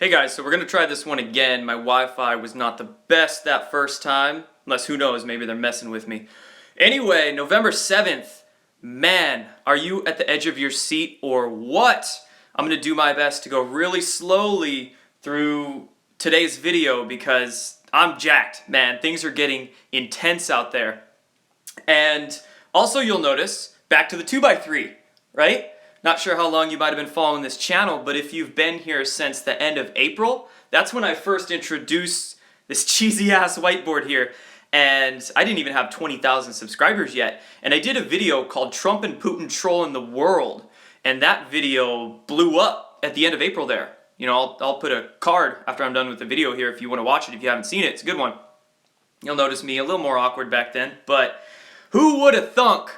Hey guys, so we're going to try this one again. My Wi-Fi was not the best that first time, unless who knows, maybe they're messing with me. Anyway, November 7th, man, are you at the edge of your seat or what? I'm going to do my best to go really slowly through today's video because I'm jacked, man. Things are getting intense out there. And also you'll notice, back to the 2x3, right? Not sure how long you might have been following this channel, but if you've been here since the end of April, that's when I first introduced this cheesy ass whiteboard here. And I didn't even have 20,000 subscribers yet. And I did a video called Trump and Putin Trolling the World. And that video blew up at the end of April there. You know, I'll put a card after I'm done with the video here if you want to watch it, if you haven't seen it. It's a good one. You'll notice me a little more awkward back then. But who would have thunk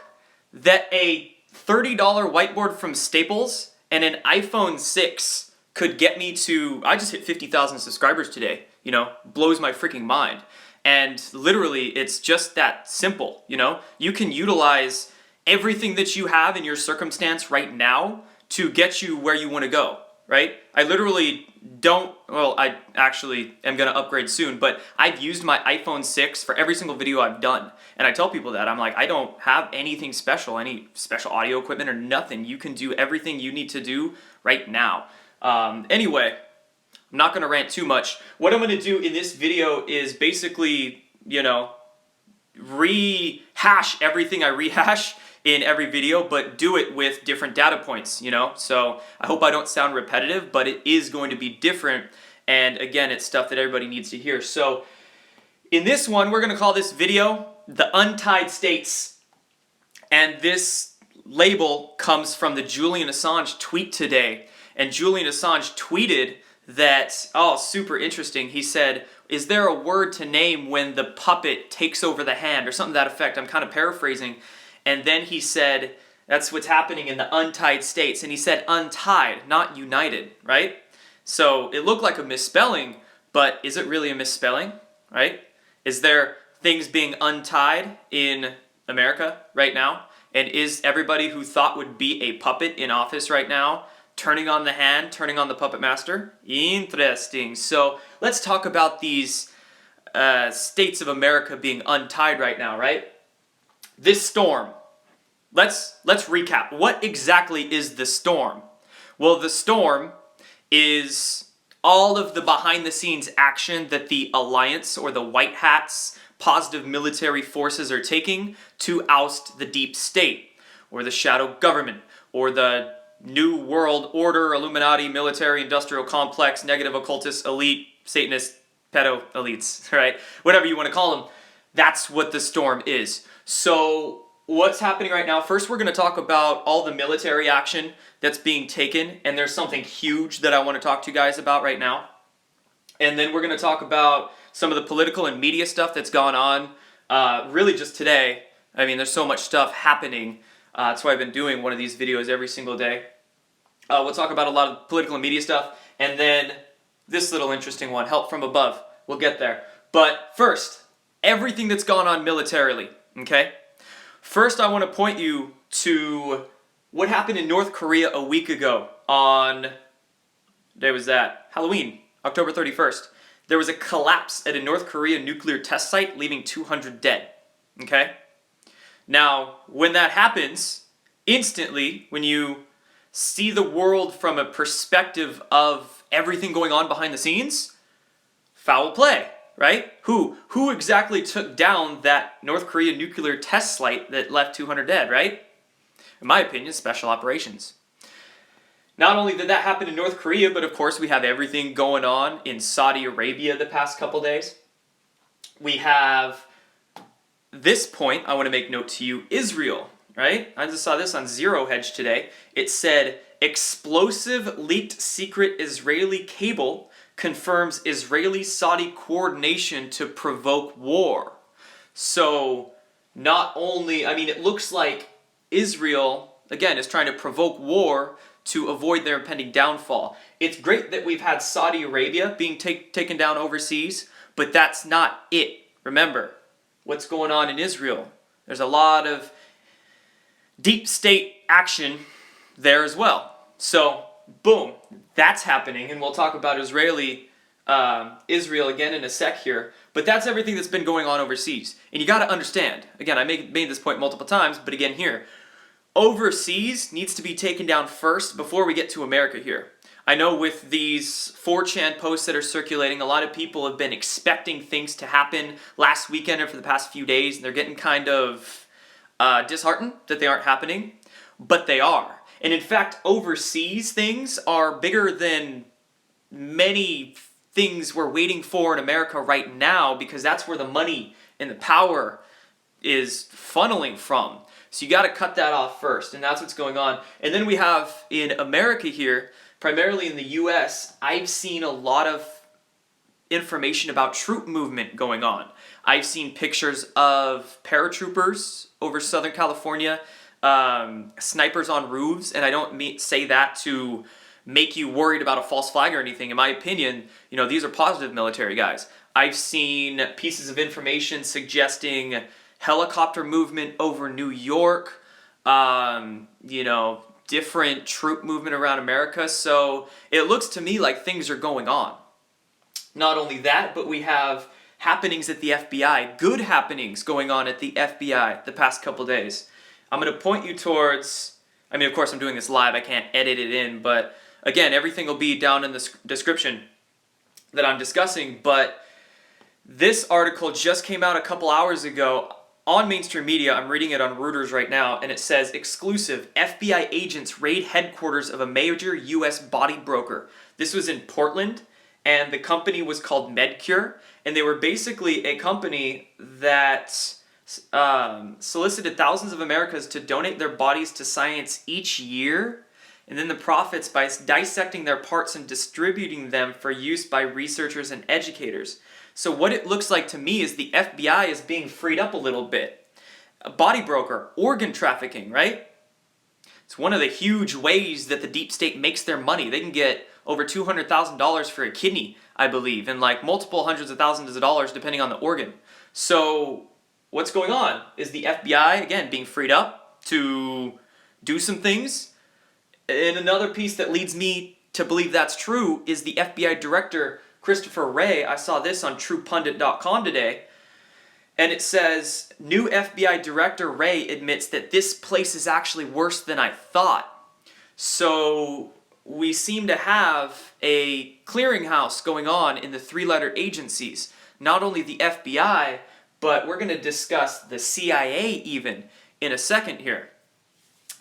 that a $30 whiteboard from Staples and an iPhone 6 could get me to, I just hit 50,000 subscribers today, you know, blows my freaking mind. And literally, it's just that simple, you know? You can utilize everything that you have in your circumstance right now to get you where you want to go, right? I literally don't, well, I actually am going to upgrade soon, but I've used my iPhone 6 for every single video I've done. And I tell people that, I'm like, I don't have anything special, any special audio equipment or nothing. You can do everything you need to do right now. Anyway, I'm not going to rant too much. What I'm going to do in this video is basically, you know, rehash everything I rehash in every video, but do it with different data points, you know? So I hope I don't sound repetitive, but it is going to be different. And again, it's stuff that everybody needs to hear. So in this one, we're going to call this video The Untied States. And this label comes from the Julian Assange tweet today. And Julian Assange tweeted that, oh, super interesting. He said, is there a word to name when the puppet takes over the hand, or something to that effect? I'm kind of paraphrasing. And then he said, that's what's happening in the untied states. And he said untied, not united, right? So it looked like a misspelling, but is it really a misspelling, right? Is there things being untied in America right now? And is everybody who thought would be a puppet in office right now turning on the hand, turning on the puppet master? Interesting. So let's talk about these states of America being untied right now, right? This storm. Let's recap. What exactly is the storm? Well, the storm is all of the behind-the-scenes action that the Alliance or the White Hats, positive military forces are taking to oust the deep state, or the shadow government, or the New World Order, Illuminati, military, industrial complex, negative occultist, elite, Satanist, pedo elites, right? Whatever you want to call them. That's what the storm is. So what's happening right now? First, we're going to talk about all the military action that's being taken. And there's something huge that I want to talk to you guys about right now. And then we're going to talk about some of the political and media stuff that's gone on really just today. I mean, there's so much stuff happening. That's why I've been doing one of these videos every single day. We'll talk about a lot of political and media stuff. And then this little interesting one, help from above. We'll get there. But first, everything that's gone on militarily, okay? First, I want to point you to what happened in North Korea a week ago on, what day was that? Halloween, October 31st. There was a collapse at a North Korea nuclear test site, leaving 200 dead, okay? Now, when that happens, instantly, when you see the world from a perspective of everything going on behind the scenes, foul play, right? Who exactly took down that North Korea nuclear test site that left 200 dead, right? In my opinion, special operations. Not only did that happen in North Korea, but of course we have everything going on in Saudi Arabia the past couple days. We have this point, I want to make note to you, Israel, right? I just saw this on Zero Hedge today. It said, explosive leaked secret Israeli cable confirms Israeli-Saudi coordination to provoke war. So, not only, I mean, it looks like Israel, again, is trying to provoke war to avoid their impending downfall. It's great that we've had Saudi Arabia being taken down overseas, but that's not it. Remember, what's going on in Israel? There's a lot of deep state action there as well. So, boom, that's happening, and we'll talk about Israel again in a sec here. But that's everything that's been going on overseas. And you got to understand, again, I made this point multiple times, but again here, overseas needs to be taken down first before we get to America here. I know with these 4chan posts that are circulating, a lot of people have been expecting things to happen last weekend or for the past few days, and they're getting kind of disheartened that they aren't happening, but they are. And in fact, overseas things are bigger than many things we're waiting for in America right now, because that's where the money and the power is funneling from. So you got to cut that off first, and that's what's going on. And then we have in America here, primarily in the US, I've seen a lot of information about troop movement going on. I've seen pictures of paratroopers over Southern California, snipers on roofs, and I don't say that to make you worried about a false flag or anything. In my opinion, these are positive military guys. I've seen pieces of information suggesting helicopter movement over New York, different troop movement around America. So it looks to me like things are going on. Not only that, but we have happenings at the FBI, good happenings going on at the FBI the past couple days. I'm going to point you towards, of course I'm doing this live, I can't edit it in, but again, everything will be down in the description that I'm discussing, but this article just came out a couple hours ago on mainstream media. I'm reading it on Reuters right now, and it says, exclusive, FBI agents raid headquarters of a major U.S. body broker. This was in Portland, and the company was called MedCure, and they were basically a company that solicited thousands of Americans to donate their bodies to science each year, and then the profits by dissecting their parts and distributing them for use by researchers and educators. So what it looks like to me is the FBI is being freed up a little bit. A body broker, organ trafficking, right? It's one of the huge ways that the deep state makes their money. They can get over $200,000 for a kidney, I believe, and like multiple hundreds of thousands of dollars depending on the organ. So what's going on is the FBI, again, being freed up to do some things. And another piece that leads me to believe that's true is the FBI director, Christopher Wray. I saw this on TruePundit.com today, and it says, new FBI director Wray admits that this place is actually worse than I thought. So we seem to have a clearinghouse going on in the three-letter agencies. Not only the FBI, but we're going to discuss the CIA even in a second here.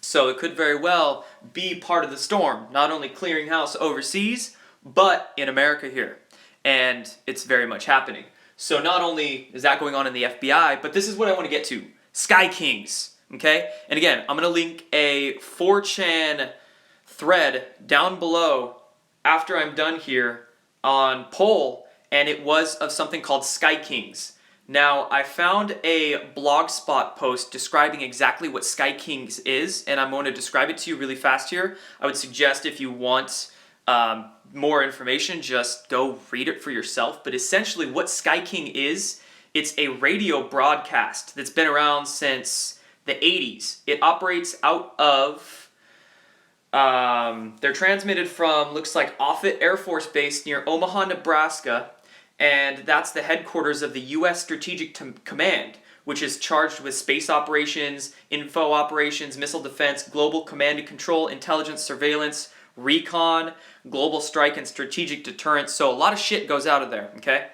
So it could very well be part of the storm. Not only clearinghouse overseas, but in America here. And it's very much happening. So not only is that going on in the FBI, but this is what I want to get to. SKYKINGS, okay? And again, I'm going to link a 4chan thread down below after I'm done here on poll, and it was of something called SKYKINGS. Now, I found a Blogspot post describing exactly what SKYKINGS is, and I'm going to describe it to you really fast here. I would suggest if you want more information, just go read it for yourself. But essentially what SKYKING is, it's a radio broadcast that's been around since the 80s. It operates out of, they're transmitted from, looks like Offutt Air Force Base near Omaha, Nebraska, and that's the headquarters of the U.S. Strategic Command, which is charged with space operations, info operations, missile defense, global command and control, intelligence, surveillance, recon, global strike, and strategic deterrence. So a lot of shit goes out of there, okay?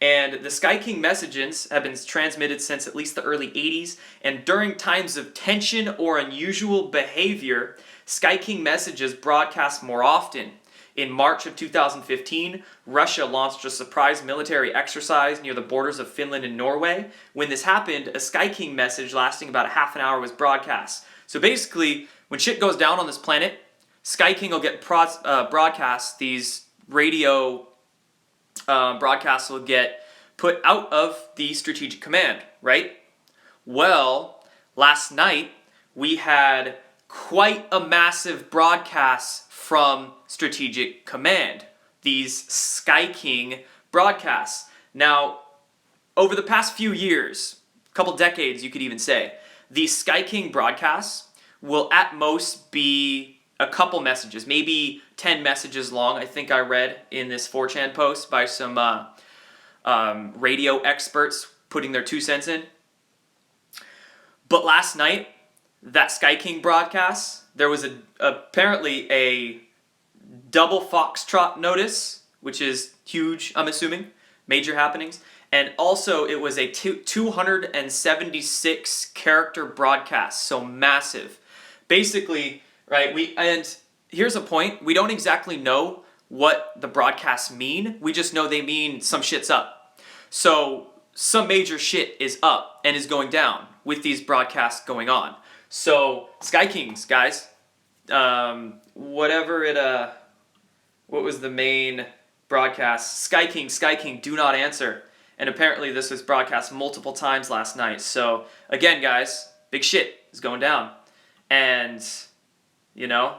And the SKYKING messages have been transmitted since at least the early 80s, and during times of tension or unusual behavior, SKYKING messages broadcast more often. In March of 2015, Russia launched a surprise military exercise near the borders of Finland and Norway. When this happened, a SKYKING message lasting about a half an hour was broadcast. So basically, when shit goes down on this planet, SKYKING will get broadcast. These radio broadcasts will get put out of the Strategic Command, right? Well, last night we had quite a massive broadcast from Strategic Command, these SKYKING broadcasts. Now, over the past few years, a couple decades you could even say, these SKYKING broadcasts will at most be a couple messages, maybe 10 messages long, I think I read in this 4chan post by some radio experts putting their 2 cents in. But last night, that Sky King broadcast, there was apparently a double foxtrot notice, which is huge, I'm assuming, major happenings. And also it was a 276 character broadcast, so massive. Basically, right, and here's a point, we don't exactly know what the broadcasts mean, we just know they mean some shit's up. So some major shit is up and is going down with these broadcasts going on. So SKYKINGS, guys, what was the main broadcast? SKYKING, do not answer. And apparently this was broadcast multiple times last night. So again, guys, big shit is going down. And, you know,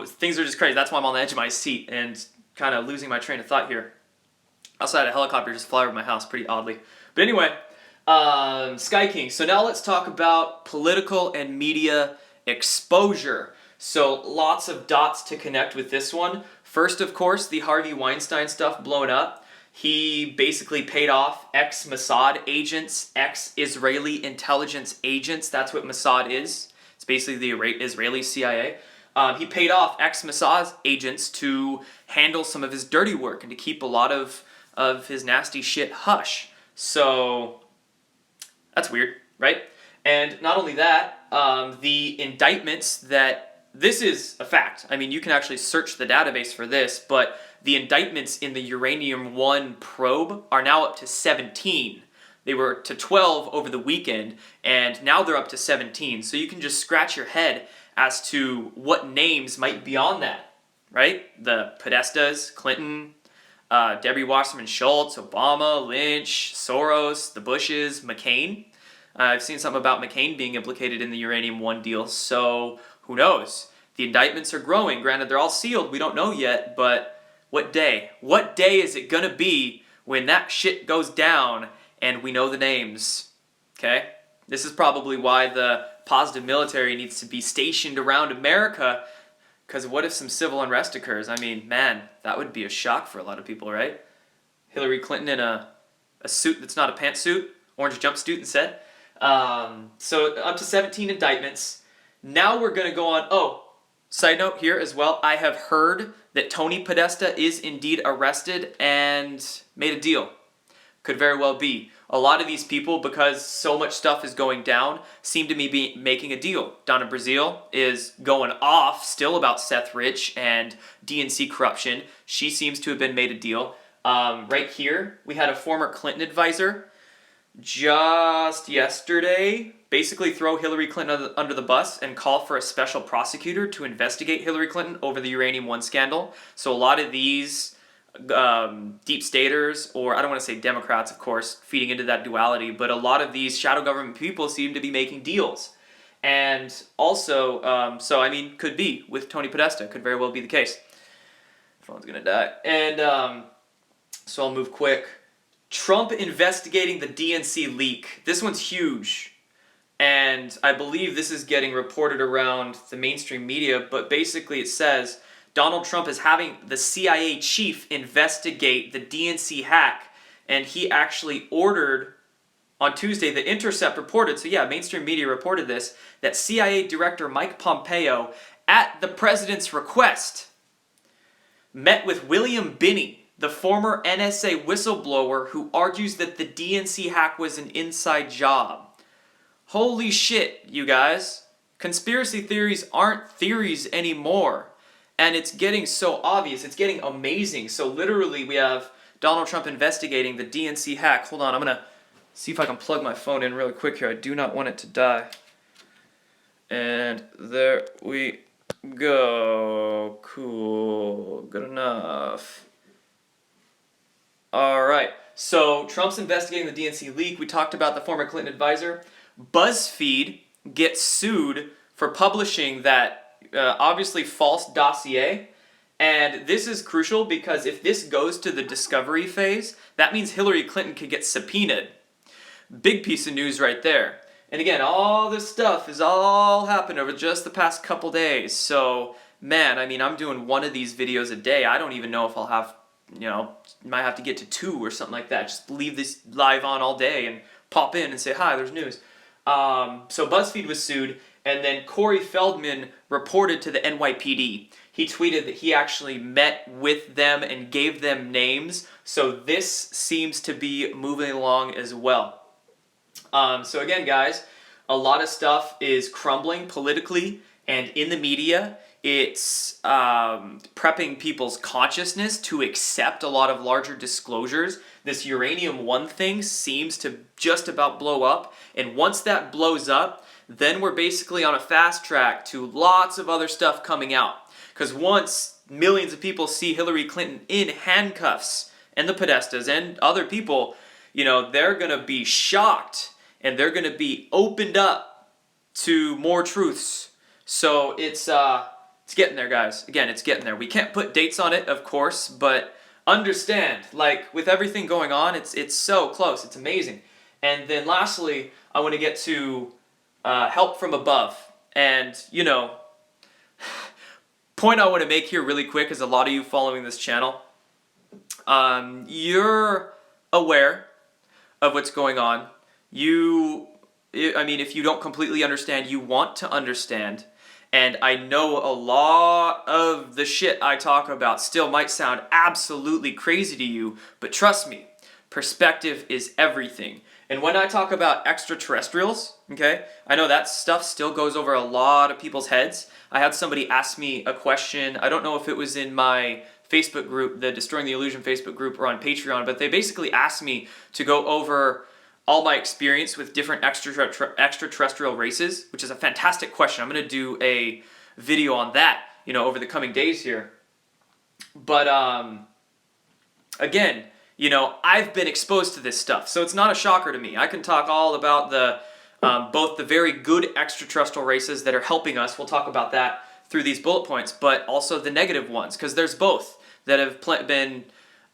things are just crazy. That's why I'm on the edge of my seat and kind of losing my train of thought here. I also had a helicopter just fly over my house pretty oddly. But anyway, SKYKING. So now let's talk about political and media exposure. So lots of dots to connect with this one. First, of course, the Harvey Weinstein stuff blowing up. He basically paid off ex-Mossad agents, ex-Israeli intelligence agents. That's what Mossad is. It's basically the Israeli CIA. He paid off ex-Mossad agents to handle some of his dirty work and to keep a lot of his nasty shit hush. So that's weird, right? And not only that, the indictments this is a fact. I mean, you can actually search the database for this, but the indictments in the Uranium-1 probe are now up to 17. They were to 12 over the weekend, and now they're up to 17. So you can just scratch your head as to what names might be on that, right? The Podestas, Clinton, Debbie Wasserman Schultz, Obama, Lynch, Soros, the Bushes, McCain. I've seen something about McCain being implicated in the Uranium-1 deal, so who knows? The indictments are growing. Granted, they're all sealed. We don't know yet, but what day? What day is it going to be when that shit goes down and we know the names? Okay? This is probably why the positive military needs to be stationed around America, because what if some civil unrest occurs? I mean, man, that would be a shock for a lot of people, right? Hillary Clinton in a suit that's not a pantsuit, orange jumpsuit instead. So up to 17 indictments. Now we're going to go on, side note here as well, I have heard that Tony Podesta is indeed arrested and made a deal. Could very well be. A lot of these people, because so much stuff is going down, seem to be making a deal. Donna Brazile is going off still about Seth Rich and DNC corruption. She seems to have been made a deal. Right here, we had a former Clinton advisor just yesterday basically throw Hillary Clinton under the bus and call for a special prosecutor to investigate Hillary Clinton over the Uranium-1 scandal. So a lot of these deep staters, or I don't want to say Democrats, of course, feeding into that duality, but a lot of these shadow government people seem to be making deals. And also, so I mean, could be with Tony Podesta, could very well be the case. Phone's gonna die. And so I'll move quick. Trump investigating the DNC leak. This one's huge. And I believe this is getting reported around the mainstream media, but basically it says Donald Trump is having the CIA chief investigate the DNC hack, and he actually ordered, on Tuesday, The Intercept reported, so yeah, mainstream media reported this, that CIA Director Mike Pompeo, at the president's request, met with William Binney, the former NSA whistleblower who argues that the DNC hack was an inside job. Holy shit, you guys. Conspiracy theories aren't theories anymore. And it's getting so obvious. It's getting amazing. So literally we have Donald Trump investigating the DNC hack. Hold on, I'm going to see if I can plug my phone in really quick here. I do not want it to die. And there we go. Cool. Good enough. Alright, so Trump's investigating the DNC leak. We talked about the former Clinton advisor. BuzzFeed gets sued for publishing that obviously false dossier. And this is crucial because if this goes to the discovery phase, that means Hillary Clinton could get subpoenaed. Big piece of news right there. And again, all this stuff has all happened over just the past couple days. So, man, I mean, I'm doing one of these videos a day. I don't even know if I'll have, might have to get to 2 or something like that. Just leave this live on all day and pop in and say, hi, there's news. So BuzzFeed was sued, and then Corey Feldman reported to the NYPD. He tweeted that he actually met with them and gave them names. So this seems to be moving along as well. So again, guys, a lot of stuff is crumbling politically and in the media. It's prepping people's consciousness to accept a lot of larger disclosures. This uranium-1 thing seems to just about blow up. And once that blows up, then we're basically on a fast track to lots of other stuff coming out. Because once millions of people see Hillary Clinton in handcuffs, and the Podestas and other people, they're going to be shocked. And they're going to be opened up to more truths. So it's getting there, guys. Again, it's getting there. We can't put dates on it, of course, but understand, like, with everything going on, it's so close. It's amazing. And then lastly, I want to get to help from above. And, point I want to make here really quick is a lot of you following this channel, you're aware of what's going on. If you don't completely understand, you want to understand. And I know a lot of the shit I talk about still might sound absolutely crazy to you, but trust me, perspective is everything. And when I talk about extraterrestrials, okay, I know that stuff still goes over a lot of people's heads. I had somebody ask me a question, I don't know if it was in my Facebook group, the Destroying the Illusion Facebook group, or on Patreon, but they basically asked me to go over all my experience with different extraterrestrial races, which is a fantastic question. I'm going to do a video on that, over the coming days here. But, again, I've been exposed to this stuff, so it's not a shocker to me. I can talk all about both the very good extraterrestrial races that are helping us, we'll talk about that through these bullet points, but also the negative ones, because there's both that have been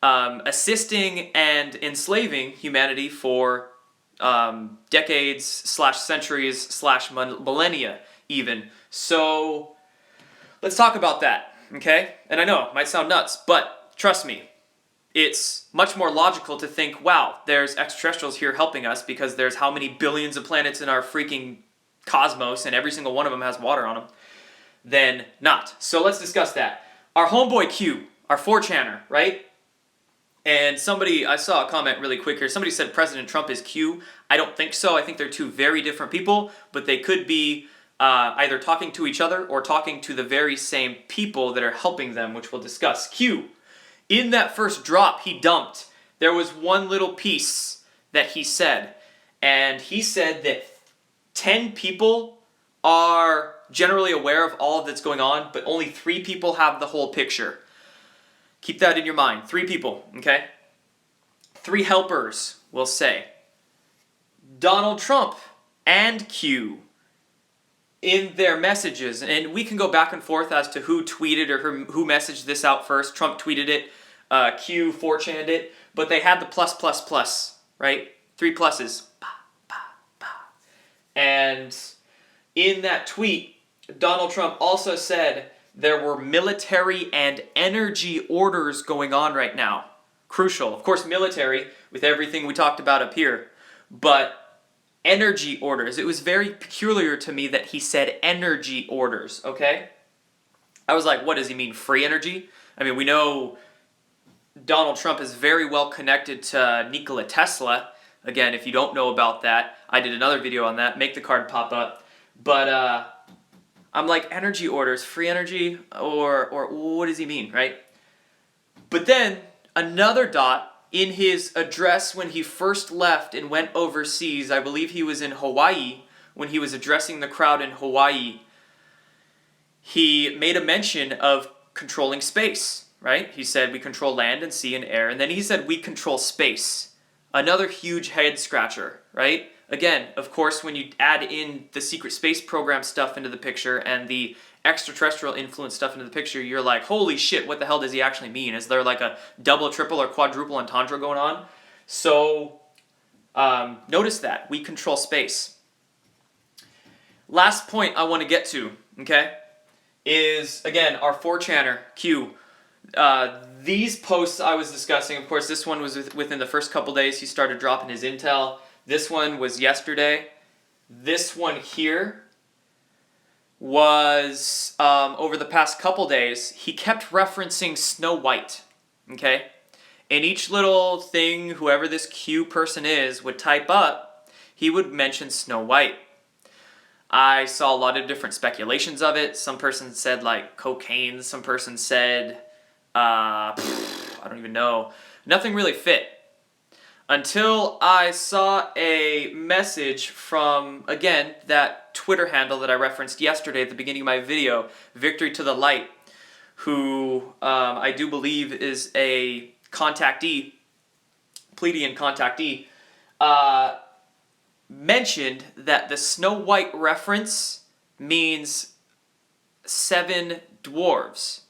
assisting and enslaving humanity for decades / centuries / millennia even. So let's talk about that, okay? And I know it might sound nuts, but trust me, it's much more logical to think, wow, there's extraterrestrials here helping us because there's how many billions of planets in our freaking cosmos and every single one of them has water on them, than not. So let's discuss that. Our homeboy Q, our 4chaner, right? And I saw a comment really quick here. Somebody said President Trump is Q. I don't think so. I think they're two very different people, but they could be either talking to each other or talking to the very same people that are helping them, which we'll discuss. Q, in that first drop he dumped, there was one little piece that he said, and he said that 10 people are generally aware of all that's going on, but only 3 people have the whole picture. Keep that in your mind. 3 people, okay? 3 helpers, we'll say. Donald Trump and Q in their messages, and we can go back and forth as to who tweeted or who messaged this out first. Trump tweeted it, Q 4chaned it, but they had the plus, right? 3 pluses. And in that tweet, Donald Trump also said there were military and energy orders going on right now. Crucial. Of course, military, with everything we talked about up here, but energy orders. It was very peculiar to me that he said energy orders, okay? I was like, what does he mean, free energy? I mean, we know Donald Trump is very well connected to Nikola Tesla. Again, if you don't know about that, I did another video on that. Make the card pop up. But, I'm like, energy orders, free energy, or what does he mean, right? But then, another dot, in his address when he first left and went overseas, I believe he was in Hawaii, when he was addressing the crowd in Hawaii, he made a mention of controlling space, right? He said, we control land and sea and air, and then he said, we control space. Another huge head scratcher, right? Again, of course, when you add in the secret space program stuff into the picture and the extraterrestrial influence stuff into the picture, you're like, holy shit, what the hell does he actually mean? Is there like a double, triple, or quadruple entendre going on? So, notice that. We control space. Last point I want to get to, okay, is, again, our 4chaner, Q. These posts I was discussing, of course, this one was within the first couple days he started dropping his intel. This one was yesterday. This one here was over the past couple days. He kept referencing Snow White, okay? And each little thing, whoever this Q person is, would type up, he would mention Snow White. I saw a lot of different speculations of it. Some person said like cocaine. Some person said, I don't even know. Nothing really fit. Until I saw a message from, again, that Twitter handle that I referenced yesterday at the beginning of my video, Victory to the Light, who I do believe is a contactee, Pleiadian contactee, mentioned that the Snow White reference means 7 dwarves.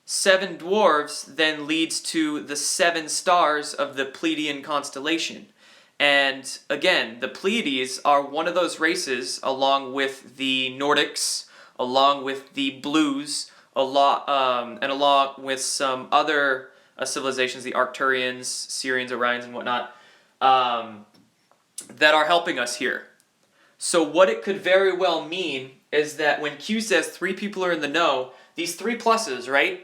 7 dwarves then leads to the 7 stars of the Pleiadian constellation. And again, the Pleiades are one of those races, along with the Nordics, along with the Blues, and along with some other civilizations, the Arcturians, Syrians, Orions, and whatnot, that are helping us here. So what it could very well mean is that when Q says 3 people are in the know, these 3 pluses, right?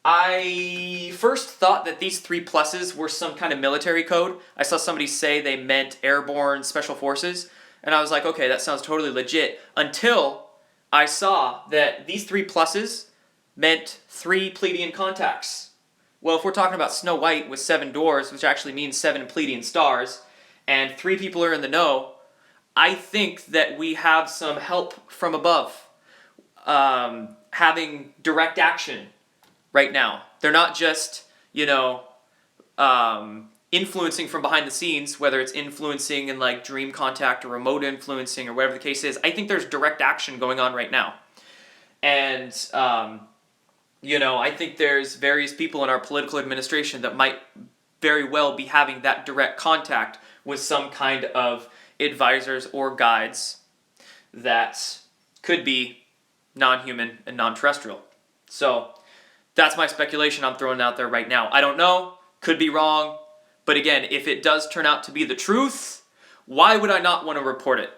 I first thought that these 3 pluses were some kind of military code. I saw somebody say they meant airborne special forces, and I was like, okay, that sounds totally legit, until I saw that these 3 pluses meant 3 Pleiadian contacts. Well, if we're talking about Snow White with 7 dwarves, which actually means 7 Pleiadian stars, and 3 people are in the know, I think that we have some help from above, having direct action right now. They're not just, influencing from behind the scenes, whether it's influencing in like dream contact or remote influencing or whatever the case is. I think there's direct action going on right now. And, I think there's various people in our political administration that might very well be having that direct contact with some kind of advisors or guides that could be non-human and non-terrestrial. So that's my speculation I'm throwing out there right now. I don't know, could be wrong, but again, if it does turn out to be the truth, why would I not want to report it?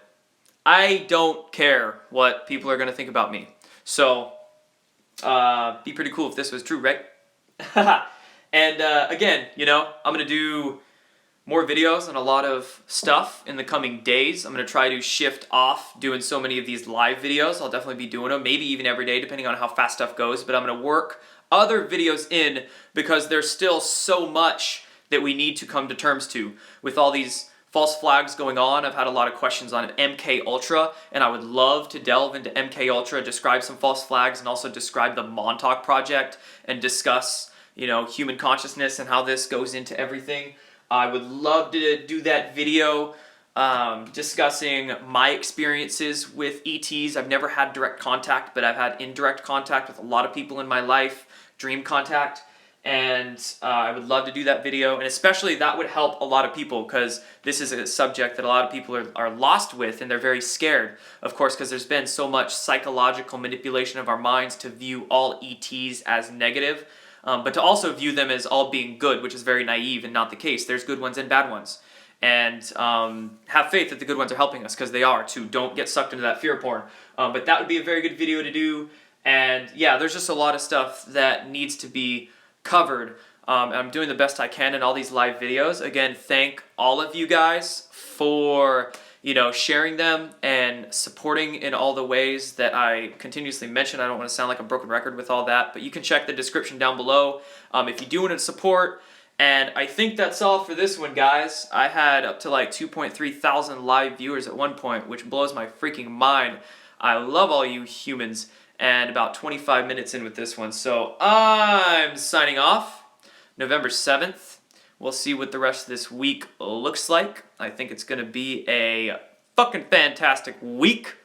I don't care what people are going to think about me. So, be pretty cool if this was true, right? And again, I'm going to do more videos on a lot of stuff in the coming days. I'm going to try to shift off doing so many of these live videos. I'll definitely be doing them, maybe even every day, depending on how fast stuff goes. But I'm going to work other videos in because there's still so much that we need to come to terms to with all these false flags going on. I've had a lot of questions on MK Ultra, and I would love to delve into MK Ultra, describe some false flags, and also describe the Montauk Project and discuss, human consciousness and how this goes into everything. I would love to do that video discussing my experiences with ETs. I've never had direct contact, but I've had indirect contact with a lot of people in my life, dream contact, and I would love to do that video, and especially that would help a lot of people because this is a subject that a lot of people are lost with, and they're very scared, of course, because there's been so much psychological manipulation of our minds to view all ETs as negative. But to also view them as all being good, which is very naive and not the case. There's good ones and bad ones. And have faith that the good ones are helping us, because they are too. Don't get sucked into that fear porn. But that would be a very good video to do. And yeah, there's just a lot of stuff that needs to be covered. I'm doing the best I can in all these live videos. Again, thank all of you guys for sharing them and supporting in all the ways that I continuously mention. I don't want to sound like a broken record with all that, but you can check the description down below if you do want to support. And I think that's all for this one, guys. I had up to like 2.3 thousand live viewers at one point, which blows my freaking mind. I love all you humans, and about 25 minutes in with this one. So I'm signing off. November 7th. We'll see what the rest of this week looks like. I think it's going to be a fucking fantastic week.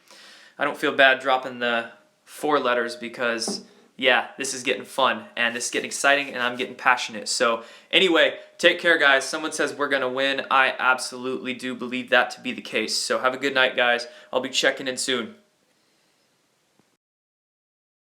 I don't feel bad dropping the 4 letters because yeah, this is getting fun, and this is getting exciting, and I'm getting passionate. So anyway, take care, guys. Someone says we're going to win. I absolutely do believe that to be the case. So have a good night, guys. I'll be checking in soon.